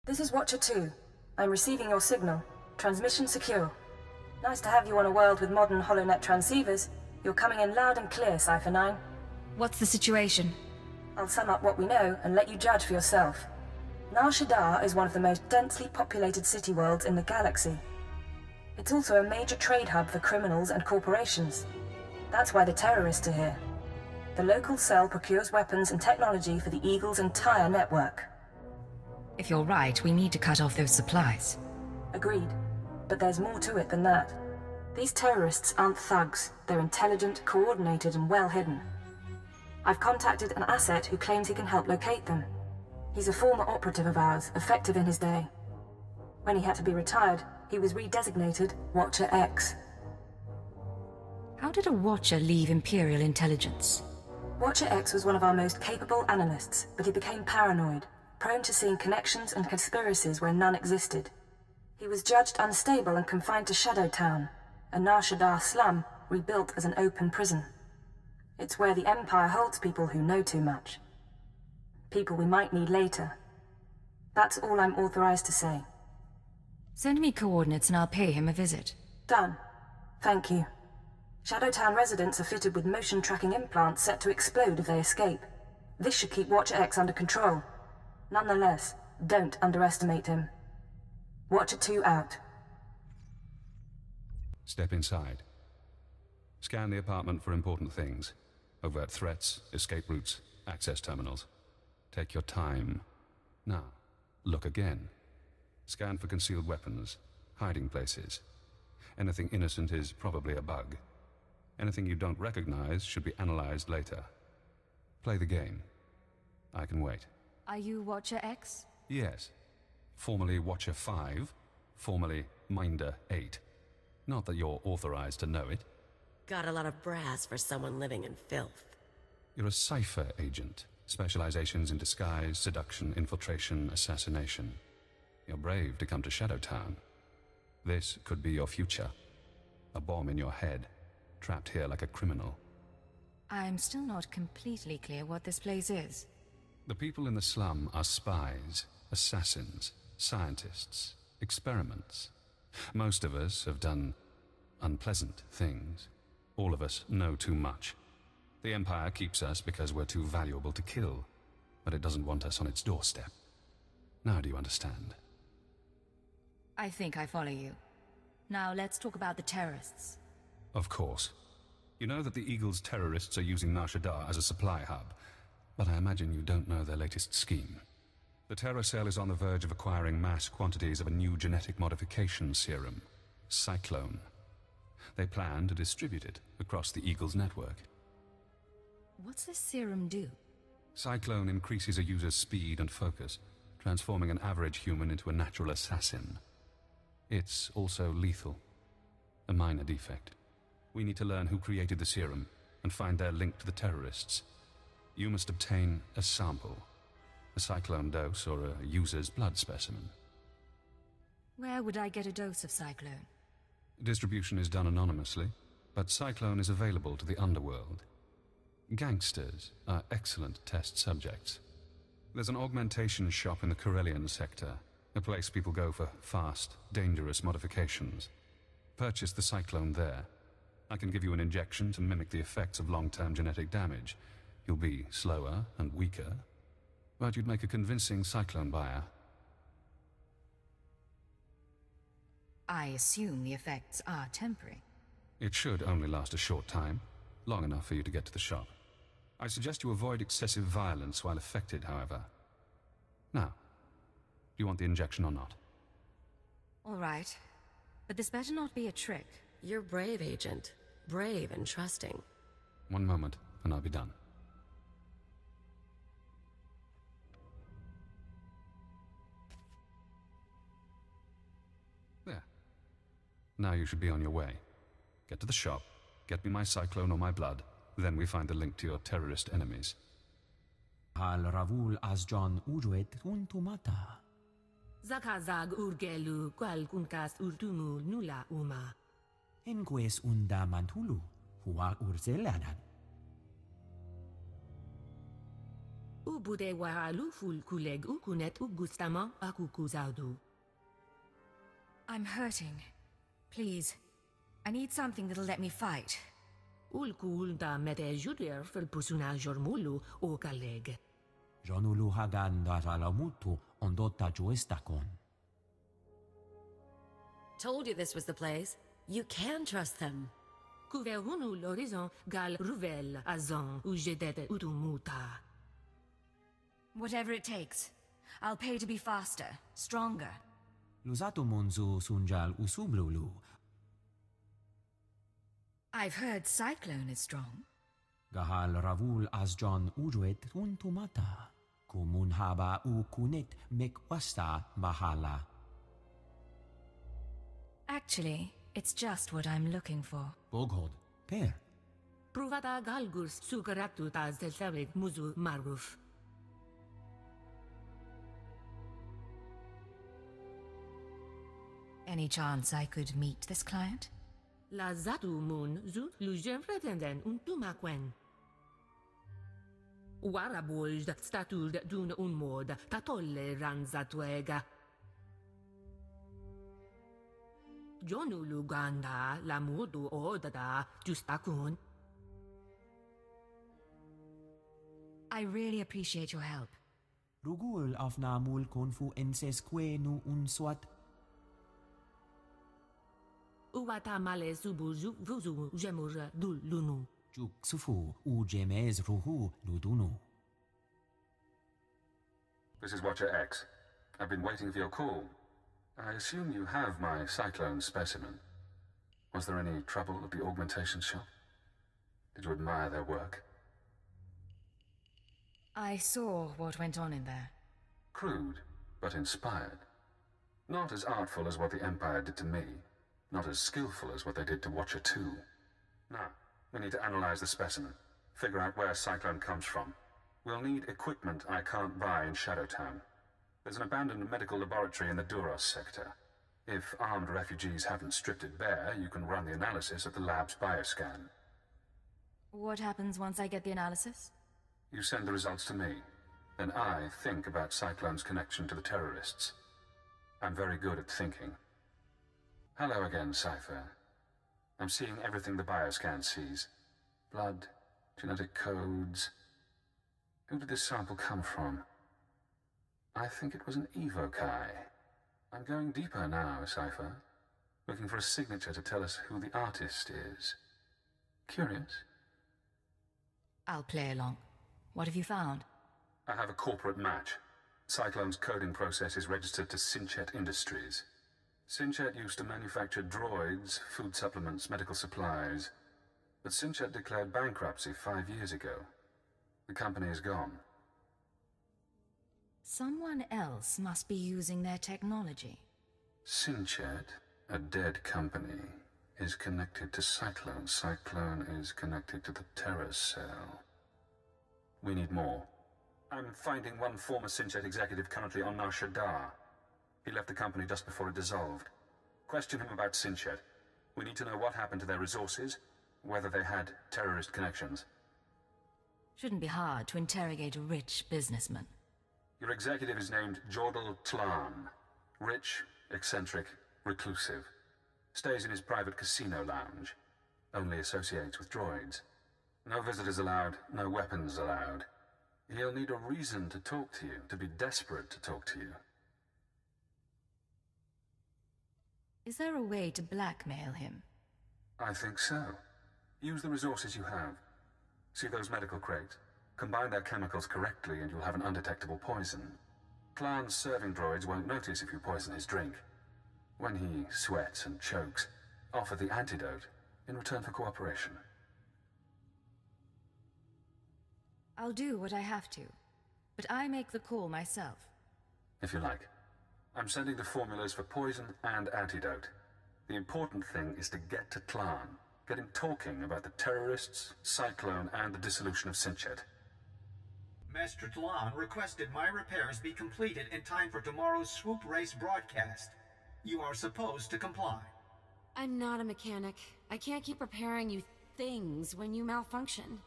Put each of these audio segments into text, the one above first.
This is Watcher 2. I'm receiving your signal. Transmission secure. Nice to have you on a world with modern HoloNet transceivers. You're coming in loud and clear, Cypher 9. What's the situation? I'll sum up what we know and let you judge for yourself. Nar Shaddaa is one of the most densely populated city worlds in the galaxy. It's also a major trade hub for criminals and corporations. That's why the terrorists are here. The local cell procures weapons and technology for the Eagle's entire network. If you're right, we need to cut off those supplies. Agreed. But there's more to it than that. These terrorists aren't thugs. They're intelligent, coordinated, and well hidden. I've contacted an asset who claims he can help locate them. He's a former operative of ours, effective in his day. When he had to be retired, he was redesignated Watcher X. How did a Watcher leave Imperial intelligence? Watcher X was one of our most capable analysts, but he became paranoid, prone to seeing connections and conspiracies where none existed. He was judged unstable and confined to Shadow Town, a Nar Shaddaa slum rebuilt as an open prison. It's where the Empire holds people who know too much. People we might need later. That's all I'm authorized to say. Send me coordinates and I'll pay him a visit. Done. Thank you. Shadowtown residents are fitted with motion tracking implants set to explode if they escape. This should keep Watcher X under control. Nonetheless, don't underestimate him. Watcher 2 out. Step inside. Scan the apartment for important things. Overt threats, escape routes, access terminals. Take your time. Now, look again. Scan for concealed weapons, hiding places. Anything innocent is probably a bug. Anything you don't recognize should be analyzed later. Play the game. I can wait. Are you Watcher X? Yes. Formerly Watcher 5, formerly Minder 8. Not that you're authorized to know it. Got a lot of brass for someone living in filth. You're a Cypher agent. Specializations in disguise, seduction, infiltration, assassination. You're brave to come to Shadowtown. This could be your future. A bomb in your head, trapped here like a criminal. I'm still not completely clear what this place is. The people in the slum are spies, assassins, scientists, experiments. Most of us have done unpleasant things. All of us know too much. The Empire keeps us because we're too valuable to kill, but it doesn't want us on its doorstep. Now do you understand? I think I follow you. Now let's talk about the terrorists. Of course. You know that the Eagle's terrorists are using Nar Shaddaa as a supply hub, but I imagine you don't know their latest scheme. The terror cell is on the verge of acquiring mass quantities of a new genetic modification serum, Cyclone. They plan to distribute it across the Eagle's network. What's this serum do? Cyclone increases a user's speed and focus, transforming an average human into a natural assassin. It's also lethal. A minor defect. We need to learn who created the serum and find their link to the terrorists. You must obtain a sample. A Cyclone dose or a user's blood specimen. Where would I get a dose of Cyclone? Distribution is done anonymously, but Cyclone is available to the underworld. Gangsters are excellent test subjects. There's an augmentation shop in the Corellian sector, a place people go for fast, dangerous modifications. Purchase the Cyclone there. I can give you an injection to mimic the effects of long-term genetic damage. You'll be slower and weaker, but you'd make a convincing Cyclone buyer. I assume the effects are temporary. It should only last a short time, long enough for you to get to the shop. I suggest you avoid excessive violence while affected, however. Now, do you want the injection or not? All right. But this better not be a trick. You're brave, Agent. Brave and trusting. One moment, and I'll be done. There. Now you should be on your way. Get to the shop, get me my Cyclone or my blood, then we find the link to your terrorist enemies. Hal ravul azjan uruet untumata. Zakazag urgelu qual kunkas urtumul nula uma. Enques unda mantulu, hua urzelanan. Ubude wahalu ful kuleg ukunet ugustama akukuzaudu. I'm hurting. Please, I need something that'll let me fight. Ulkul da mete judier fel pusuna jormulu o kaleg. Jonulu hagan daralamutu ondotta juestakon. Told you this was the place. You can trust them. Kuverunu l'horizon gal ruvel azon ujedete utumuta. Whatever it takes. I'll pay to be faster, stronger. Luzatu munzu sunjal usublulu. I've heard Cyclone is strong. Gahal ravul asjon ujuet untumata. Kumunhaba u kunet mekwasta bahala. Actually, it's just what I'm looking for. Boghod, per. Pruvata galgus sukaratu taz del muzu maruf. Any chance I could meet this client? La zatu mun zut lujem pretenden untumakwen. Warabulj statud dun unmod tatolle ranzatuega. Jonu luganda la mudu odada justakun. I really appreciate your help. Rugul afnamul konfu ensesque nu unswat. Uwata male subuzu vuzu jemur dul lunu. Juk sufu u jemez ruhu ludunu. This is Watcher X. I've been waiting for your call. I assume you have my Cyclone specimen. Was there any trouble at the augmentation shop? Did you admire their work? I saw what went on in there. Crude, but inspired. Not as artful as what the Empire did to me. Not as skillful as what they did to Watcher 2. Now, we need to analyze the specimen. Figure out where Cyclone comes from. We'll need equipment I can't buy in Shadowtown. There's an abandoned medical laboratory in the Duros sector. If armed refugees haven't stripped it bare, you can run the analysis at the lab's bioscan. What happens once I get the analysis? You send the results to me. Then I think about Cyclone's connection to the terrorists. I'm very good at thinking. Hello again, Cypher. I'm seeing everything the bioscan sees. Blood, genetic codes. Who did this sample come from? I think it was an evokai. I'm going deeper now, Cypher. Looking for a signature to tell us who the artist is. Curious? I'll play along. What have you found? I have a corporate match. Cyclone's coding process is registered to Sinchet Industries. Sinchet used to manufacture droids, food supplements, medical supplies. But Sinchet declared bankruptcy 5 years ago. The company is gone. Someone else must be using their technology. Sinchet, a dead company, is connected to Cyclone. Cyclone is connected to the Terror Cell. We need more. I'm finding one former Sinchet executive currently on Nar Shaddaa. He left the company just before it dissolved. Question him about Sinchet. We need to know what happened to their resources, whether they had terrorist connections. Shouldn't be hard to interrogate a rich businessman. Your executive is named Jordal Talon. Rich, eccentric, reclusive. Stays in his private casino lounge. Only associates with droids. No visitors allowed, no weapons allowed. He'll need a reason to talk to you, to be desperate to talk to you. Is there a way to blackmail him? I think so. Use the resources you have. See those medical crates? Combine their chemicals correctly and you'll have an undetectable poison. Clan's serving droids won't notice if you poison his drink. When he sweats and chokes, offer the antidote in return for cooperation. I'll do what I have to, but I make the call myself. If you like. I'm sending the formulas for poison and antidote. The important thing is to get to Clan. Get him talking about the terrorists, Cyclone, and the dissolution of Sinchet. Master Talon requested my repairs be completed in time for tomorrow's swoop race broadcast. You are supposed to comply. I'm not a mechanic. I can't keep repairing you things when you malfunction.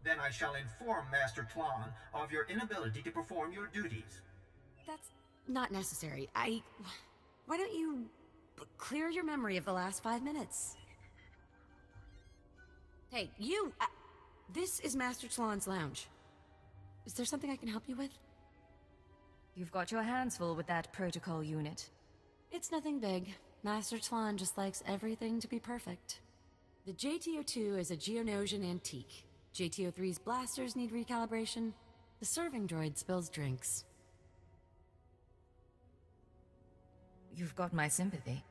Then I shall inform Master Talon of your inability to perform your duties. That's not necessary. Why don't you clear your memory of the last 5 minutes? Hey, you! This is Master Talon's lounge. Is there something I can help you with? You've got your hands full with that protocol unit. It's nothing big. Master Talon just likes everything to be perfect. The JTO-2 is a Geonosian antique. JTO-3's blasters need recalibration. The serving droid spills drinks. You've got my sympathy.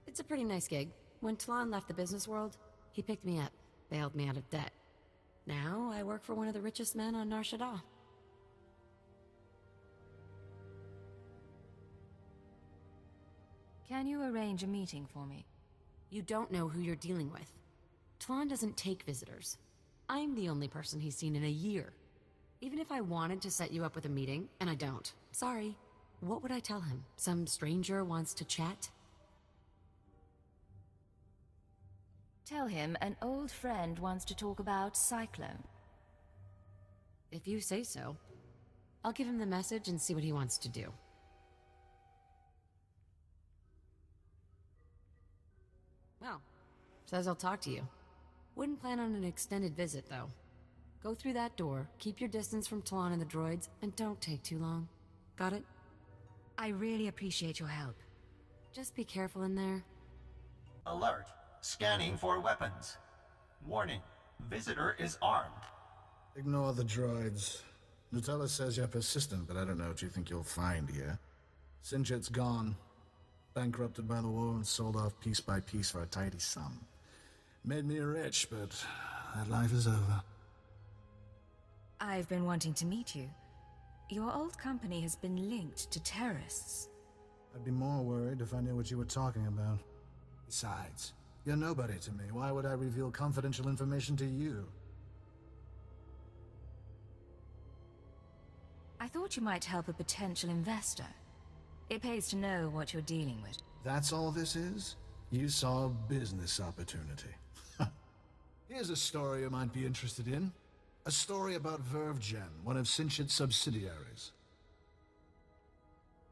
It's a pretty nice gig. When Talon left the business world, he picked me up, bailed me out of debt. Now I work for one of the richest men on Nar Shaddaa. Can you arrange a meeting for me? You don't know who you're dealing with. Talon doesn't take visitors. I'm the only person he's seen in a year. Even if I wanted to set you up with a meeting, and I don't, sorry, what would I tell him? Some stranger wants to chat? Tell him an old friend wants to talk about Cyclone. If you say so. I'll give him the message and see what he wants to do. Well, says I'll talk to you. Wouldn't plan on an extended visit, though. Go through that door, keep your distance from Talon and the droids, and don't take too long. Got it? I really appreciate your help. Just be careful in there. Alert. Scanning for weapons. Warning. Visitor is armed. Ignore the droids. Nutella says you're persistent, but I don't know what you think you'll find here. Sinchit's gone. Bankrupted by the war and sold off piece by piece for a tidy sum. Made me rich, but that life is over. I've been wanting to meet you. Your old company has been linked to terrorists. I'd be more worried if I knew what you were talking about. Besides, you're nobody to me. Why would I reveal confidential information to you? I thought you might help a potential investor. It pays to know what you're dealing with. That's all this is? You saw a business opportunity. Here's a story you might be interested in. A story about VerveGen, one of Sinchit's subsidiaries.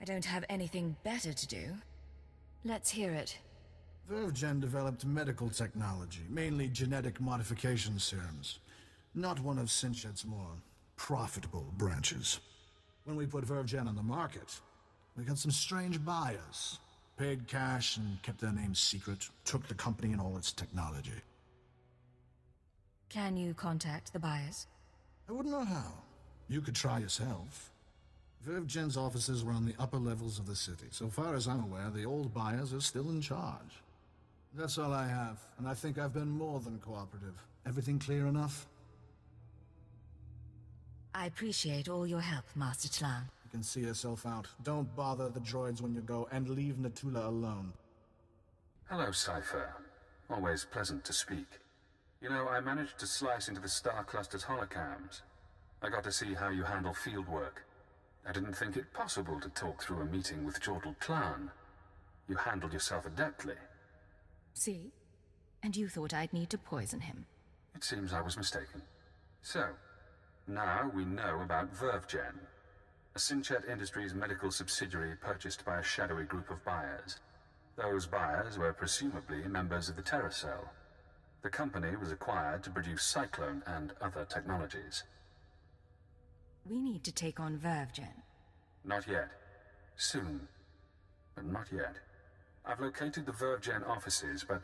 I don't have anything better to do. Let's hear it. VerveGen developed medical technology, mainly genetic modification serums. Not one of Sinchit's more profitable branches. When we put VerveGen on the market, we got some strange buyers. Paid cash and kept their names secret. Took the company and all its technology. Can you contact the buyers? I wouldn't know how. You could try yourself. VerveGen's offices were on the upper levels of the city. So far as I'm aware, the old buyers are still in charge. That's all I have, and I think I've been more than cooperative. Everything clear enough? I appreciate all your help, Master Talon. You can see yourself out. Don't bother the droids when you go, and leave Natula alone. Hello, Cypher. Always pleasant to speak. You know, I managed to slice into the Star Cluster's holocams. I got to see how you handle field work. I didn't think it possible to talk through a meeting with Jortal Clan. You handled yourself adeptly. See? And you thought I'd need to poison him. It seems I was mistaken. So, now we know about VerveGen, a Sinchet Industries medical subsidiary purchased by a shadowy group of buyers. Those buyers were presumably members of the Terror Cell. The company was acquired to produce Cyclone and other technologies. We need to take on VerveGen. Not yet. Soon. But not yet. I've located the VerveGen offices, but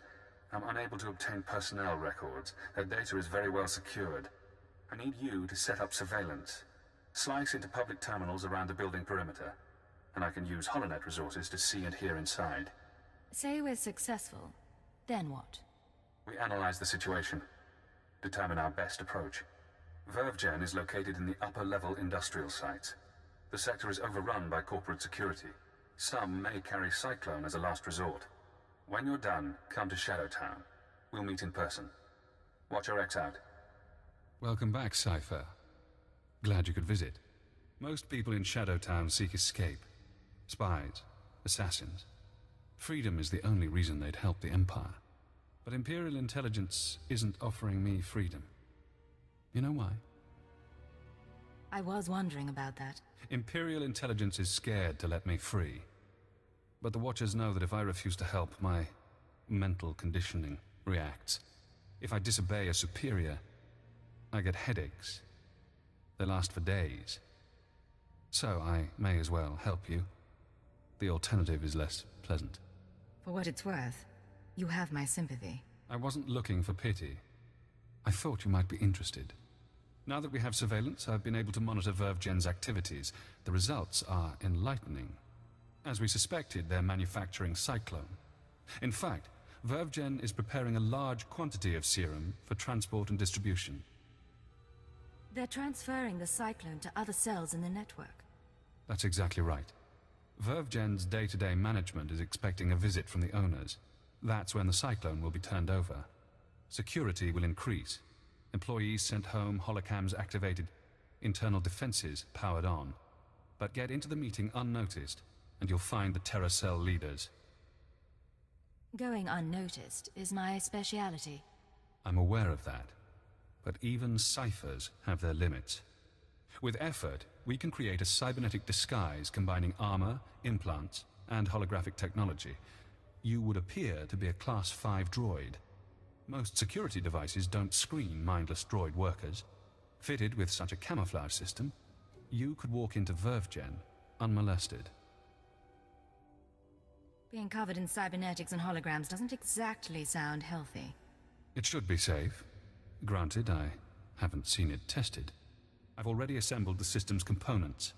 I'm unable to obtain personnel records. Their data is very well secured. I need you to set up surveillance. Slice into public terminals around the building perimeter, and I can use HoloNet resources to see and hear inside. Say we're successful. Then what? We analyze the situation, determine our best approach. VerveGen is located in the upper-level industrial sites. The sector is overrun by corporate security. Some may carry Cyclone as a last resort. When you're done, come to Shadowtown. We'll meet in person. Watch your X out. Welcome back, Cypher. Glad you could visit. Most people in Shadowtown seek escape. Spies, assassins. Freedom is the only reason they'd help the Empire. But Imperial intelligence isn't offering me freedom. You know why? I was wondering about that. Imperial intelligence is scared to let me free. But the Watchers know that if I refuse to help, my mental conditioning reacts. If I disobey a superior, I get headaches. They last for days. So I may as well help you. The alternative is less pleasant. For what it's worth, you have my sympathy. I wasn't looking for pity. I thought you might be interested. Now that we have surveillance, I've been able to monitor VerveGen's activities. The results are enlightening. As we suspected, they're manufacturing Cyclone. In fact, VerveGen is preparing a large quantity of serum for transport and distribution. They're transferring the Cyclone to other cells in the network. That's exactly right. VerveGen's day-to-day management is expecting a visit from the owners. That's when the Cyclone will be turned over. Security will increase. Employees sent home, holocams activated, internal defenses powered on. But get into the meeting unnoticed, and you'll find the Terror Cell leaders. Going unnoticed is my speciality. I'm aware of that. But even ciphers have their limits. With effort, we can create a cybernetic disguise combining armor, implants, and holographic technology. You would appear to be a Class 5 droid. Most security devices don't screen mindless droid workers. Fitted with such a camouflage system, you could walk into VerveGen unmolested. Being covered in cybernetics and holograms doesn't exactly sound healthy. It should be safe. Granted, I haven't seen it tested. I've already assembled the system's components.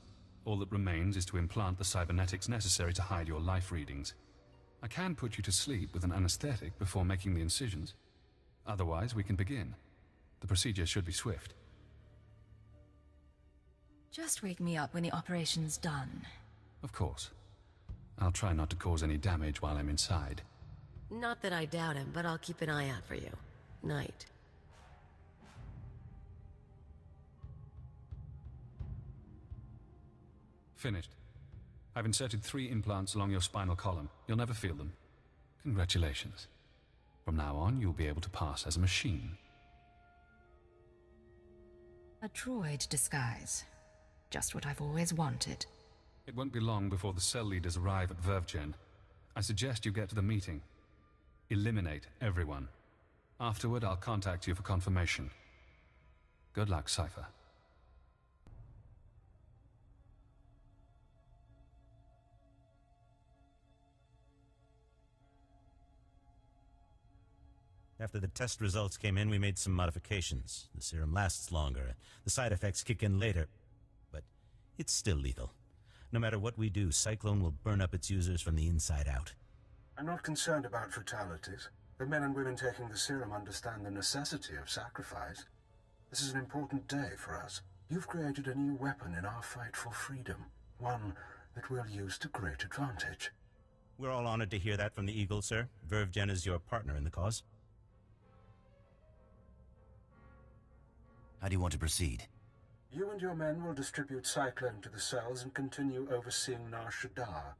All that remains is to implant the cybernetics necessary to hide your life readings. I can put you to sleep with an anesthetic before making the incisions. Otherwise, we can begin. The procedure should be swift. Just wake me up when the operation's done. Of course. I'll try not to cause any damage while I'm inside. Not that I doubt him, but I'll keep an eye out for you. Night. Finished. I've inserted 3 implants along your spinal column. You'll never feel them. Congratulations. From now on, you'll be able to pass as a machine. A droid disguise. Just what I've always wanted. It won't be long before the cell leaders arrive at VerveGen. I suggest you get to the meeting. Eliminate everyone. Afterward, I'll contact you for confirmation. Good luck, Cypher. After the test results came in, we made some modifications. The serum lasts longer. The side effects kick in later. But it's still lethal. No matter what we do, Cyclone will burn up its users from the inside out. I'm not concerned about fatalities. The men and women taking the serum understand the necessity of sacrifice. This is an important day for us. You've created a new weapon in our fight for freedom. One that we'll use to great advantage. We're all honored to hear that from the Eagle, sir. VerveGen is your partner in the cause. How do you want to proceed? You and your men will distribute Cyclone to the cells and continue overseeing Nar Shaddaa.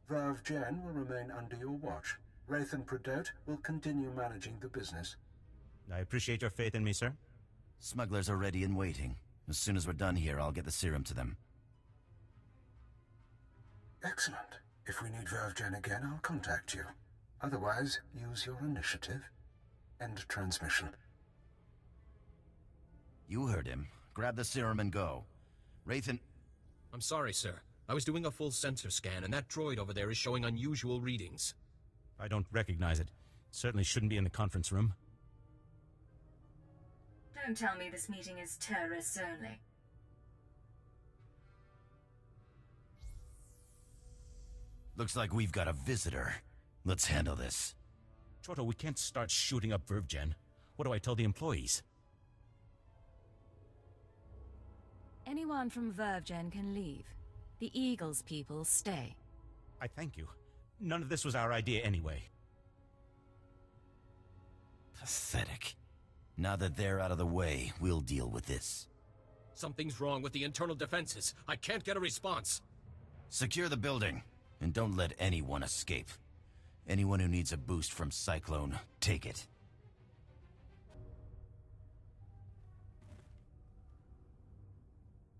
VerveGen will remain under your watch. Wraith and Predote will continue managing the business. I appreciate your faith in me, sir. Smugglers are ready and waiting. As soon as we're done here, I'll get the serum to them. Excellent. If we need VerveGen again, I'll contact you. Otherwise, use your initiative. End transmission. You heard him. Grab the serum and go. Wraith and... I'm sorry, sir. I was doing a full sensor scan, and that droid over there is showing unusual readings. I don't recognize it. It certainly shouldn't be in the conference room. Don't tell me this meeting is terrorists only. Looks like we've got a visitor. Let's handle this. Choto, we can't start shooting up VerveGen. What do I tell the employees? Anyone from VerveGen can leave. The Eagle's people stay. I thank you. None of this was our idea anyway. Pathetic. Now that they're out of the way, we'll deal with this. Something's wrong with the internal defenses. I can't get a response. Secure the building, and don't let anyone escape. Anyone who needs a boost from Cyclone, take it.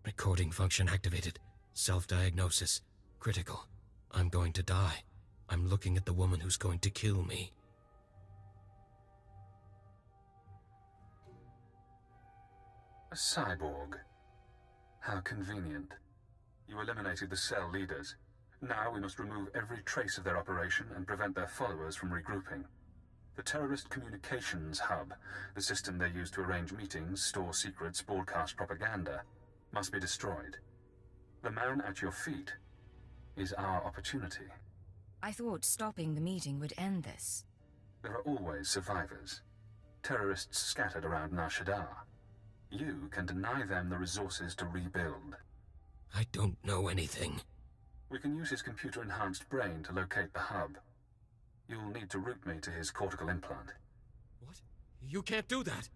Recording function activated. Self-diagnosis. Critical. I'm going to die. I'm looking at the woman who's going to kill me. A cyborg. How convenient. You eliminated the cell leaders. Now we must remove every trace of their operation and prevent their followers from regrouping. The terrorist communications hub, the system they use to arrange meetings, store secrets, broadcast propaganda, must be destroyed. The man at your feet is our opportunity. I thought stopping the meeting would end this. There are always survivors. Terrorists scattered around Nar Shaddaa. You can deny them the resources to rebuild. I don't know anything. We can use his computer-enhanced brain to locate the hub. You'll need to route me to his cortical implant. What? You can't do that!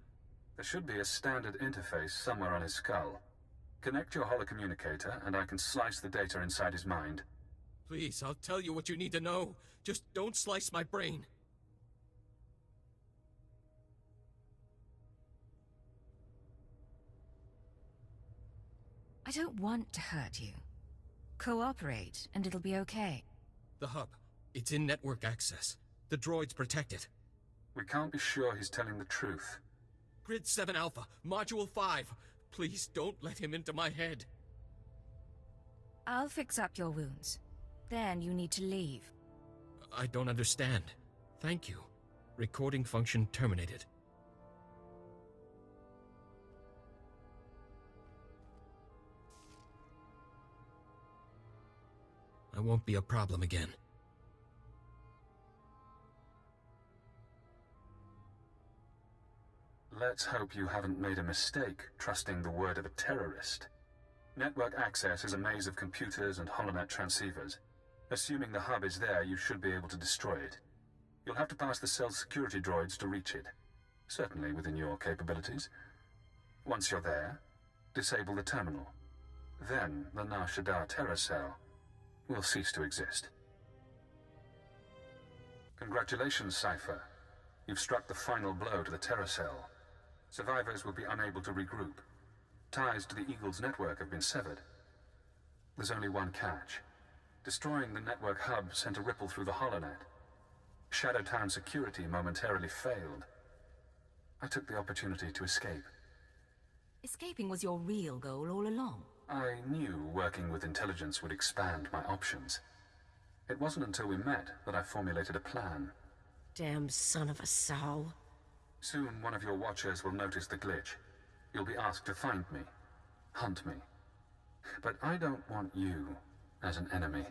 There should be a standard interface somewhere on his skull. Connect your holocommunicator, and I can slice the data inside his mind. Please, I'll tell you what you need to know. Just don't slice my brain. I don't want to hurt you. Cooperate, and it'll be okay. The hub. It's in network access. The droids protect it. We can't be sure he's telling the truth. Grid 7 Alpha, Module 5. Please don't let him into my head. I'll fix up your wounds. Then you need to leave. I don't understand. Thank you. Recording function terminated. I won't be a problem again. Let's hope you haven't made a mistake trusting the word of a terrorist. Network access is a maze of computers and holonet transceivers. Assuming the hub is there, you should be able to destroy it. You'll have to pass the cell's security droids to reach it. Certainly within your capabilities. Once you're there, disable the terminal. Then the Nar Shaddaa terror cell will cease to exist. Congratulations, Cypher. You've struck the final blow to the terror cell. Survivors will be unable to regroup. Ties to the Eagle's network have been severed. There's only one catch. Destroying the network hub sent a ripple through the holonet. Shadowtown security momentarily failed. I took the opportunity to escape. Escaping was your real goal all along. I knew working with intelligence would expand my options. It wasn't until we met that I formulated a plan. Damn son of a sow. Soon one of your watchers will notice the glitch. You'll be asked to find me, hunt me. But I don't want you as an enemy.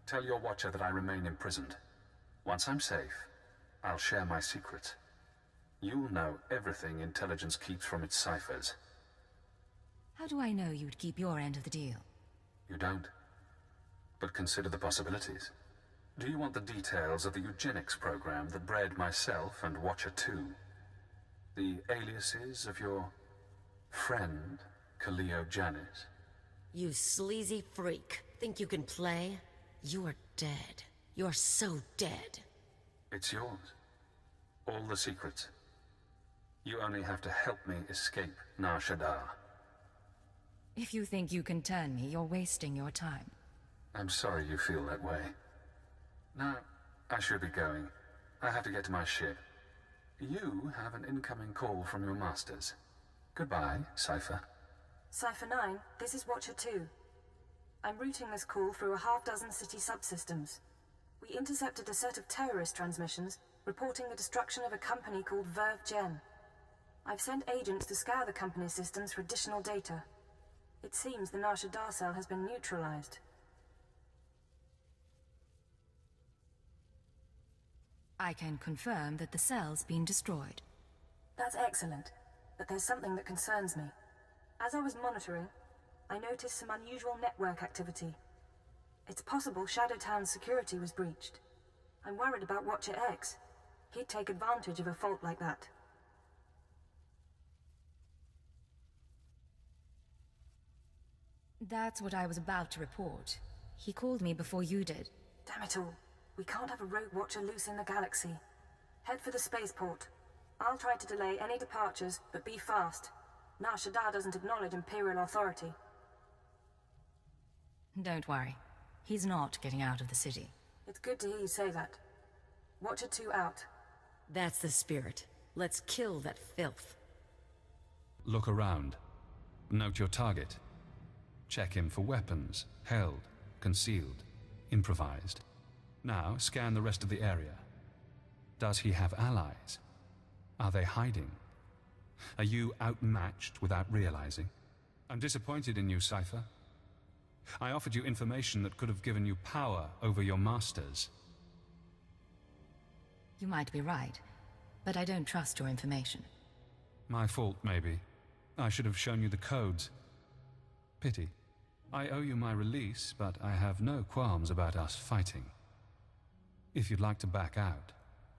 Tell your watcher that I remain imprisoned. Once I'm safe, I'll share my secrets. You'll know everything intelligence keeps from its ciphers. How do I know you'd keep your end of the deal? You don't. But consider the possibilities. Do you want the details of the eugenics program that bred myself and Watcher 2? The aliases of your friend, Kaliyo Janis? You sleazy freak. Think you can play? You're dead. You're so dead. It's yours. All the secrets. You only have to help me escape Nar Shaddaa. If you think you can turn me, you're wasting your time. I'm sorry you feel that way. Now, I should be going. I have to get to my ship. You have an incoming call from your masters. Goodbye, Cypher. Cypher 9, this is Watcher 2. I'm routing this call through a half-dozen city subsystems. We intercepted a set of terrorist transmissions reporting the destruction of a company called Verve Gen. I've sent agents to scour the company's systems for additional data. It seems the Nar Shaddaa cell has been neutralized. I can confirm that the cell's been destroyed. That's excellent, but there's something that concerns me. As I was monitoring, I noticed some unusual network activity. It's possible Shadowtown's security was breached. I'm worried about Watcher X. He'd take advantage of a fault like that. That's what I was about to report. He called me before you did. Damn it all. We can't have a rogue Watcher loose in the galaxy. Head for the spaceport. I'll try to delay any departures, but be fast. Nar Shaddaa doesn't acknowledge Imperial authority. Don't worry. He's not getting out of the city. It's good to hear you say that. Watcher 2 out. That's the spirit. Let's kill that filth. Look around. Note your target. Check him for weapons, held, concealed, improvised. Now scan the rest of the area. Does he have allies? Are they hiding? Are you outmatched without realizing? I'm disappointed in you, Cypher. I offered you information that could have given you power over your masters. You might be right, but I don't trust your information. My fault, maybe. I should have shown you the codes. Pity. I owe you my release, but I have no qualms about us fighting. If you'd like to back out,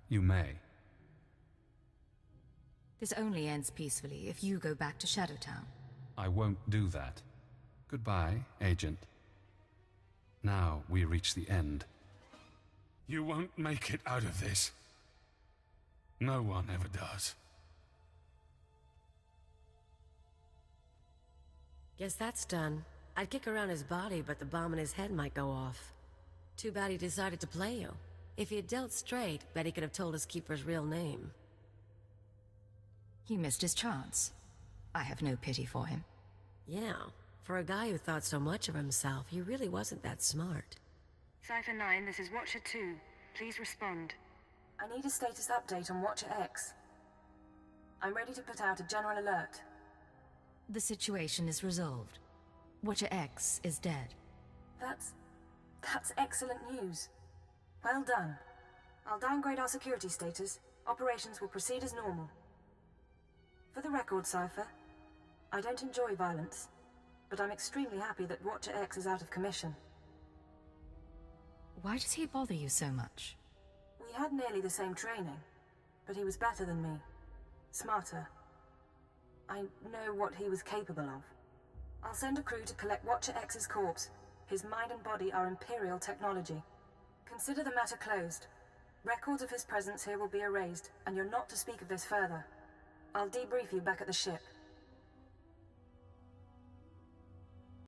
you may. This only ends peacefully if you go back to Shadowtown. I won't do that. Goodbye, Agent. Now we reach the end. You won't make it out of this. No one ever does. Guess that's done. I'd kick around his body, but the bomb in his head might go off. Too bad he decided to play you. If he had dealt straight, bet he could have told his keeper's real name. He missed his chance. I have no pity for him. Yeah, for a guy who thought so much of himself, he really wasn't that smart. Cypher 9, this is Watcher 2. Please respond. I need a status update on Watcher X. I'm ready to put out a general alert. The situation is resolved. Watcher X is dead. That's excellent news. Well done. I'll downgrade our security status. Operations will proceed as normal. For the record, Cypher, I don't enjoy violence, but I'm extremely happy that Watcher X is out of commission. Why does he bother you so much? We had nearly the same training, but he was better than me. Smarter. I know what he was capable of. I'll send a crew to collect Watcher X's corpse. His mind and body are Imperial technology. Consider the matter closed. Records of his presence here will be erased, and you're not to speak of this further. I'll debrief you back at the ship.